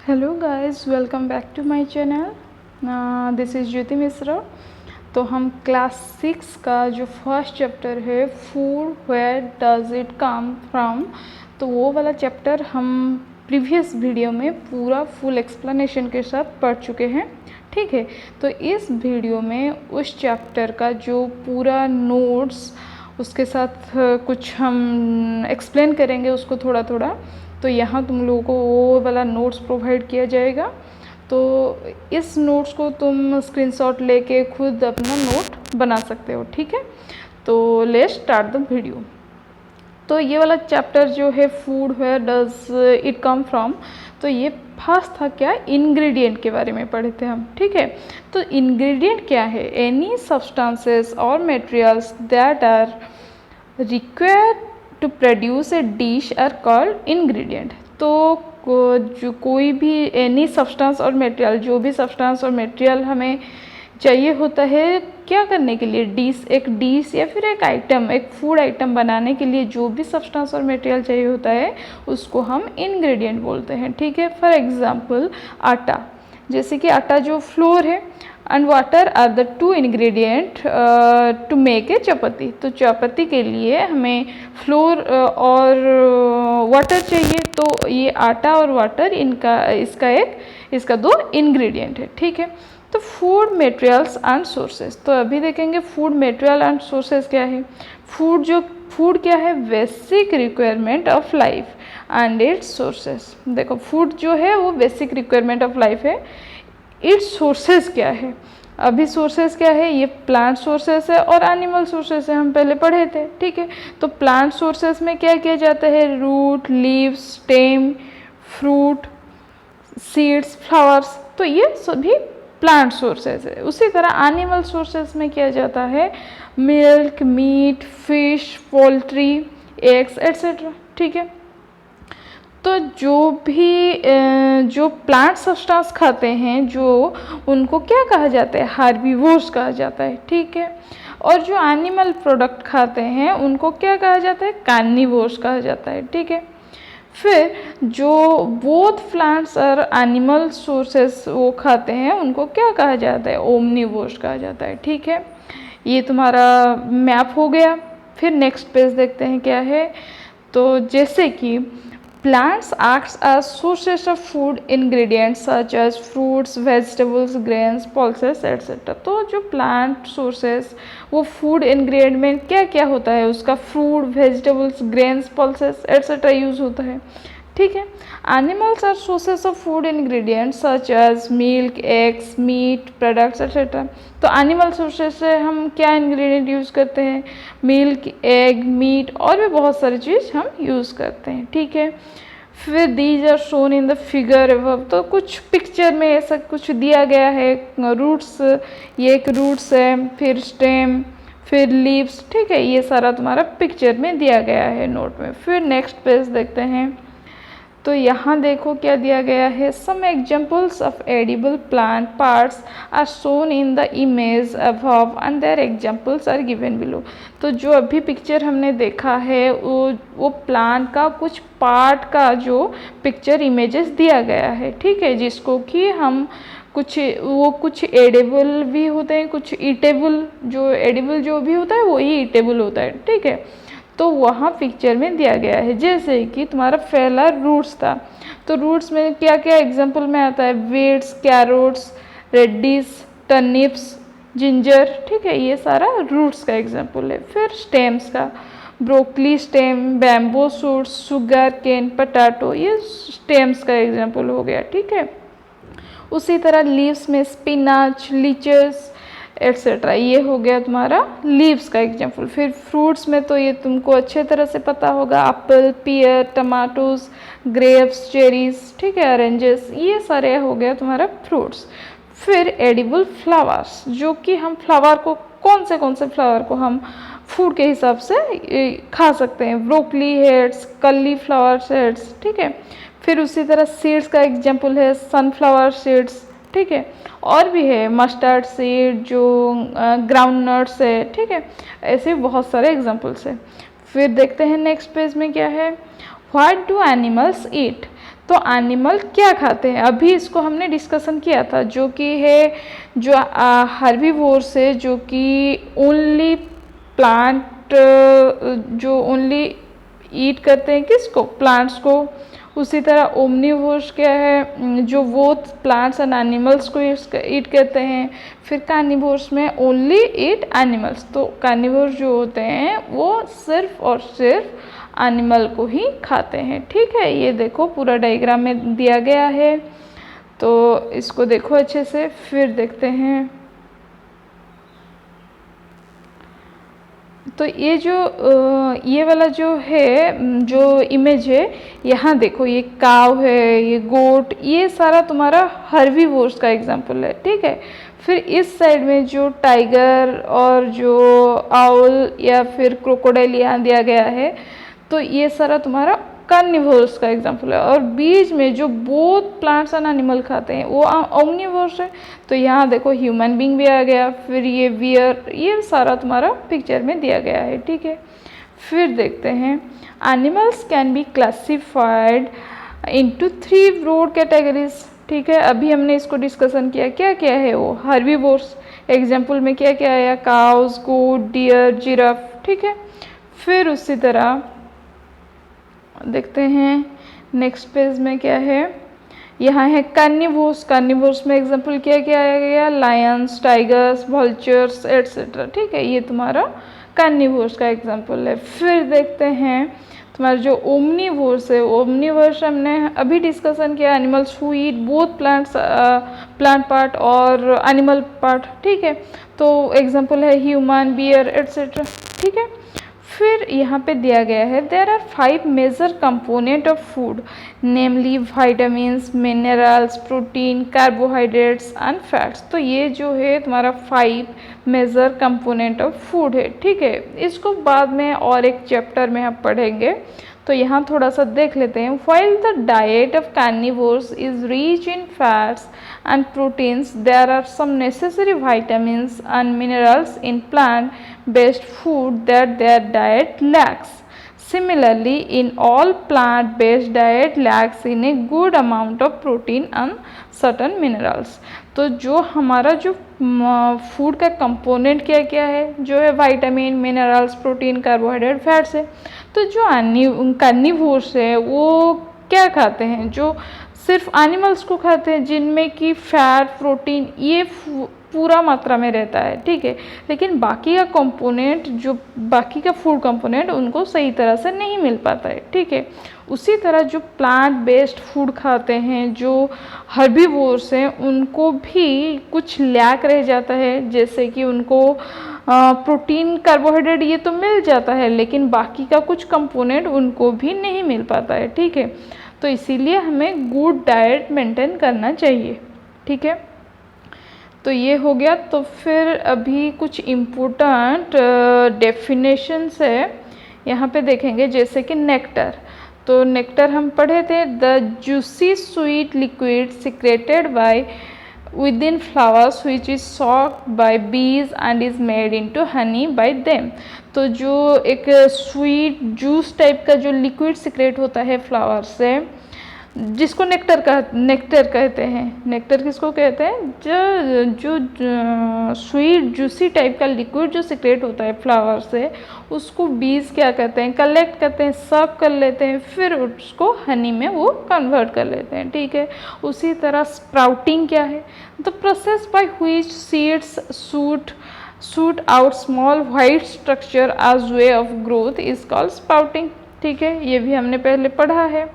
Hello guys, welcome back to my channel. This is Jyoti Mishra. तो हम class 6 का जो फर्स्ट चैप्टर है food where does it come from, तो वो वाला चैप्टर हम प्रीवियस वीडियो में पूरा फुल एक्सप्लेनेशन के साथ पढ़ चुके हैं। ठीक है, तो इस वीडियो में उस चैप्टर का जो पूरा नोट्स उसके साथ कुछ हम एक्सप्लेन करेंगे उसको थोड़ा थोड़ा। तो यहाँ तुम लोगों को वो वाला नोट्स प्रोवाइड किया जाएगा। तो इस नोट्स को तुम स्क्रीनशॉट लेके खुद अपना नोट बना सकते हो। ठीक है, तो लेट्स स्टार्ट द वीडियो। तो ये वाला चैप्टर जो है food where does it come from, तो ये फर्स्ट था क्या, इंग्रेडिएंट के बारे में पढ़े थे हम। ठीक है, तो इंग्रेडिएंट क्या है? एनी सब्सटेंसेस और materials that are required to produce a dish are called ingredient. तो जो कोई भी एनी सब्सटेंस और मटेरियल, जो भी सब्सटेंस और मटेरियल हमें चाहिए होता है क्या करने के लिए, एक डिश या फिर एक आइटम, एक फूड आइटम बनाने के लिए जो भी सब्सटेंस और मटेरियल चाहिए होता है उसको हम इंग्रेडिएंट बोलते हैं। ठीक है, फॉर एग्जांपल आटा, जैसे कि आटा जो फ्लोर है and water are the two ingredient to make a chapati. तो चपाती के लिए हमें फ्लोर और वाटर चाहिए, तो ये आटा और वाटर इसका दो इंग्रेडिएंट है। ठीक है, तो फूड मटेरियल्स एंड सोर्सेज, तो अभी देखेंगे फूड मटेरियल एंड सोर्सेज क्या है। फूड क्या है? Basic requirement of life and it's sources. देखो फूड जो है वो बेसिक रिक्वायरमेंट ऑफ लाइफ है। इट्स सोर्सेज क्या है? अभी सोर्सेज क्या है? ये प्लांट सोर्सेज है और एनिमल सोर्सेज है, हम पहले पढ़े थे। ठीक है, तो प्लांट सोर्सेज में क्या किया जाता है? Root, leaves, stem, fruit, seeds, flowers, तो ये सभी प्लांट सोर्सेज है। उसी तरह एनिमल सोर्सेज में किया जाता है milk, meat, fish, poultry, eggs etcetera. ठीक है, तो जो प्लांट सब्सटेंस खाते हैं जो उनको क्या कहा जाता है? हार्बिवोर्स कहा जाता है। ठीक है, और जो एनिमल प्रोडक्ट खाते हैं उनको क्या कहा जाता है? कार्निवोर्स कहा जाता है। ठीक है, फिर जो बोथ प्लांट्स और एनिमल सोर्सेस वो खाते हैं उनको क्या कहा जाता है? ओमनिवोर्स कहा जाता है। ठीक है, ये तुम्हारा मैप हो गया। फिर नेक्स्ट पेज देखते हैं क्या है। तो जैसे कि plants acts as sources of food ingredients such as fruits, vegetables, grains, pulses etc. तो जो प्लांट सोर्सेस वो फूड इंग्रेडिएंट में क्या क्या होता है उसका? Fruit, vegetables, grains, pulses etcetera use होता है। ठीक है, animals are sources of food ingredients such as milk, eggs, meat products etcetera. तो एनिमल सोर्सेस से हम क्या इंग्रेडिएंट यूज़ करते हैं? मिल्क, एग, मीट और भी बहुत सारी चीज़ हम यूज़ करते हैं। ठीक है, फिर these are shown in the figure above, तो कुछ पिक्चर में ऐसा कुछ दिया गया है। रूट्स, ये एक रूट्स है, फिर स्टेम, फिर लीव्स। ठीक है, ये सारा तुम्हारा पिक्चर में दिया गया है नोट में। फिर नेक्स्ट पेज देखते हैं। तो यहाँ देखो क्या दिया गया है। Some examples of edible plant parts are shown in the image above and their examples are given below. तो जो अभी पिक्चर हमने देखा है वो प्लांट का कुछ पार्ट का जो पिक्चर इमेजेस दिया गया है। ठीक है, जिसको कि हम कुछ एडिबल भी होते हैं, कुछ ईटेबल, जो एडिबल जो भी होता है वही ईटेबल होता है। ठीक है, तो वहाँ पिक्चर में दिया गया है। जैसे कि तुम्हारा पहला रूट्स था, तो रूट्स में क्या क्या एग्जाम्पल में आता है? Beets, carrots, radish, turnips, ginger. ठीक है, ये सारा रूट्स का एग्जाम्पल है। फिर स्टेम्स का broccoli stem, bamboo shoots, sugar cane, potato, ये स्टेम्स का एग्जाम्पल हो गया। ठीक है, उसी तरह लीव्स में स्पिनाच, लीचेस एट्सेट्रा, ये हो गया तुम्हारा लीव्स का एग्जाम्पल। फिर फ्रूट्स में तो ये तुमको अच्छे तरह से पता होगा, एप्पल, पियर, टमाटोज, ग्रेप्स, चेरीज। ठीक है, ऑरेंजेस, ये सारे हो गया तुम्हारा फ्रूट्स। फिर एडिबल फ्लावर्स, जो कि हम फ्लावर को कौन से फ्लावर को हम फूड के हिसाब से खा सकते हैं? ब्रोकली हेड्स, कली फ्लावर हेड्स। ठीक है, फिर उसी तरह सीड्स का एग्जाम्पल है सनफ्लावर सीड्स। ठीक है, और भी है मस्टर्ड सीड, जो ग्राउंड नट्स है। ठीक है, ऐसे बहुत सारे एग्जाम्पल्स है। फिर देखते हैं नेक्स्ट पेज में क्या है। व्हाट डू एनिमल्स ईट, तो एनिमल क्या खाते हैं, अभी इसको हमने डिस्कशन किया था, जो कि है जो हर्बीवोर्स है, जो कि ओनली प्लांट, जो ओनली ईट करते हैं किसको, प्लांट्स को। उसी तरह ओमनीवोर्स क्या है, जो वो प्लांट्स एंड एनिमल्स को ईट करते हैं। फिर कार्निवोर्स में ओनली ईट एनिमल्स। तो कार्निवोर्स जो होते हैं वो सिर्फ और सिर्फ एनिमल को ही खाते हैं। ठीक है, ये देखो पूरा डायग्राम में दिया गया है, तो इसको देखो अच्छे से। फिर देखते हैं, तो ये जो ये वाला जो है, जो इमेज है, यहाँ देखो ये काव है, ये गोट, ये सारा तुम्हारा हर्बीवोर्स का एग्जाम्पल है। ठीक है, फिर इस साइड में जो टाइगर और जो आउल या फिर क्रोकोडाइल यहाँ दिया गया है, तो ये सारा तुम्हारा कार्निवोर्स का एग्जाम्पल है। और बीच में जो बोथ प्लांट्स एंड एनिमल खाते हैं वो ओमनीवोर्स है। तो यहाँ देखो ह्यूमन बींग भी आ गया, फिर ये वियर, ये सारा तुम्हारा पिक्चर में दिया गया है। ठीक है, फिर देखते हैं, animals can be classified into 3 broad categories. ठीक है, अभी हमने इसको डिस्कशन किया, क्या क्या है वो हर्बीवोर्स। एग्जाम्पल में क्या क्या आया, काउस, गोट, डियर, जिराफ। ठीक है, फिर उसी तरह देखते हैं नेक्स्ट पेज में क्या है, यहाँ है कार्निवोर्स। कार्निवोर्स में एग्जाम्पल क्या क्या आया गया, लायंस, टाइगर्स, वल्चर्स एट्सेट्रा। ठीक है, ये तुम्हारा कार्निवोर्स का एग्जाम्पल है। फिर देखते हैं तुम्हारा जो ओमनीवोर्स है, ओमनीवोर्स हमने अभी डिस्कशन किया, animals who eat both plants, plant part और एनिमल पार्ट। ठीक है, तो एग्जाम्पल है ह्यूमन, बियर एट्सेट्रा। ठीक है, फिर यहाँ पे दिया गया है, there are 5 major component of food, namely vitamins, minerals, protein, carbohydrates and fats. तो ये जो है तुम्हारा 5 मेजर कंपोनेंट ऑफ फूड है। ठीक है, इसको बाद में और एक चैप्टर में हम पढ़ेंगे, तो यहाँ थोड़ा सा देख लेते हैं। While the diet of carnivores is rich in fats and proteins, there are some necessary vitamins and minerals in plant-based food that their diet lacks. Similarly, in all plant-based diet lacks in a good amount of protein and certain minerals. तो जो हमारा जो food का component क्या क्या है, जो है vitamin, minerals, protein, carbohydrate, fats है। तो जो कार्निवोर्स है वो क्या खाते हैं, जो सिर्फ एनिमल्स को खाते हैं जिनमें कि फैट, प्रोटीन ये पूरा मात्रा में रहता है। ठीक है, लेकिन बाकी का कंपोनेंट, जो बाकी का फूड कंपोनेंट उनको सही तरह से नहीं मिल पाता है। ठीक है, उसी तरह जो प्लांट बेस्ड फूड खाते हैं, जो हर्बीवोर्स हैं, उनको भी कुछ लैक रह जाता है, जैसे कि उनको प्रोटीन, कार्बोहाइड्रेट ये तो मिल जाता है, लेकिन बाकी का कुछ कंपोनेंट उनको भी नहीं मिल पाता है। ठीक है, तो इसीलिए हमें गुड डाइट मेंटेन करना चाहिए। ठीक है, तो ये हो गया। तो फिर अभी कुछ इम्पोर्टेंट डेफिनेशंस है यहाँ पे देखेंगे, जैसे कि नेक्टर। तो नेक्टर हम पढ़े थे, the juicy sweet liquid secreted by within flowers which is sucked by bees and is made into honey by them। तो जो एक स्वीट जूस टाइप का जो लिक्विड सिक्रेट होता है फ्लावर से, जिसको नेक्टर कहते हैं। नेक्टर किसको कहते हैं, जो स्वीट जूसी टाइप का लिक्विड जो सिक्रेट होता है फ्लावर से, उसको बीज क्या कहते हैं, कलेक्ट करते हैं, सक कर लेते हैं, फिर उसको हनी में वो कन्वर्ट कर लेते हैं। ठीक है, उसी तरह स्प्राउटिंग क्या है, the process by which seeds shoot out small white structure as way of growth is called sprouting. ठीक है, ये भी हमने पहले पढ़ा है।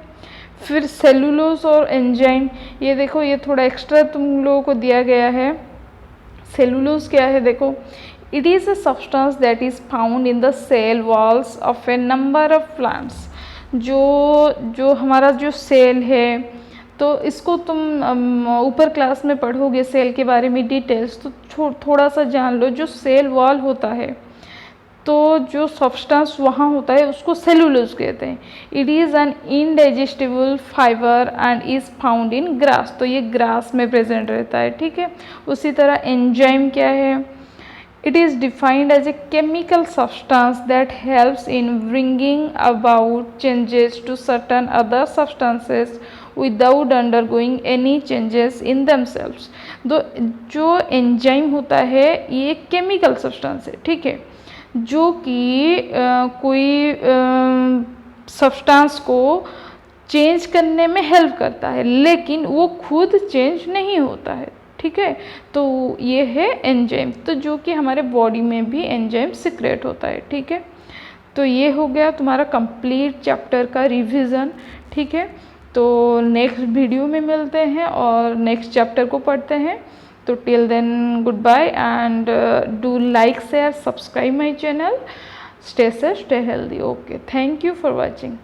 फिर सेलुलोज और एंजाइम, ये देखो ये थोड़ा एक्स्ट्रा तुम लोगों को दिया गया है। सेलुलोज क्या है, देखो, it is a substance that is found in the cell walls of a number of plants. जो हमारा जो सेल है, तो इसको तुम ऊपर क्लास में पढ़ोगे सेल के बारे में डिटेल्स, तो थोड़ा सा जान लो। जो सेल वॉल होता है, तो जो सब्सटेंस वहाँ होता है उसको सेलुलोज कहते हैं। It is an indigestible fibre and is found in grass. तो ये ग्रास में प्रेजेंट रहता है। ठीक है, उसी तरह एंजाइम क्या है, it is defined as a chemical substance that helps in bringing about changes to certain other substances without undergoing any changes in themselves। तो जो एंजाइम होता है ये केमिकल सब्सटेंस है, ठीक है, जो कि कोई सब्सटेंस को चेंज करने में हेल्प करता है, लेकिन वो खुद चेंज नहीं होता है, ठीक है। तो ये है एंजाइम, तो जो कि हमारे बॉडी में भी एंजाइम सिक्रेट होता है, ठीक है। तो ये हो गया तुम्हारा कंप्लीट चैप्टर का रिवीजन, ठीक है। तो नेक्स्ट वीडियो में मिलते हैं और नेक्स्ट चैप्टर को पढ़ते हैं। तो till then good bye and do like share subscribe my channel. Stay safe, stay healthy. Okay, thank you for watching.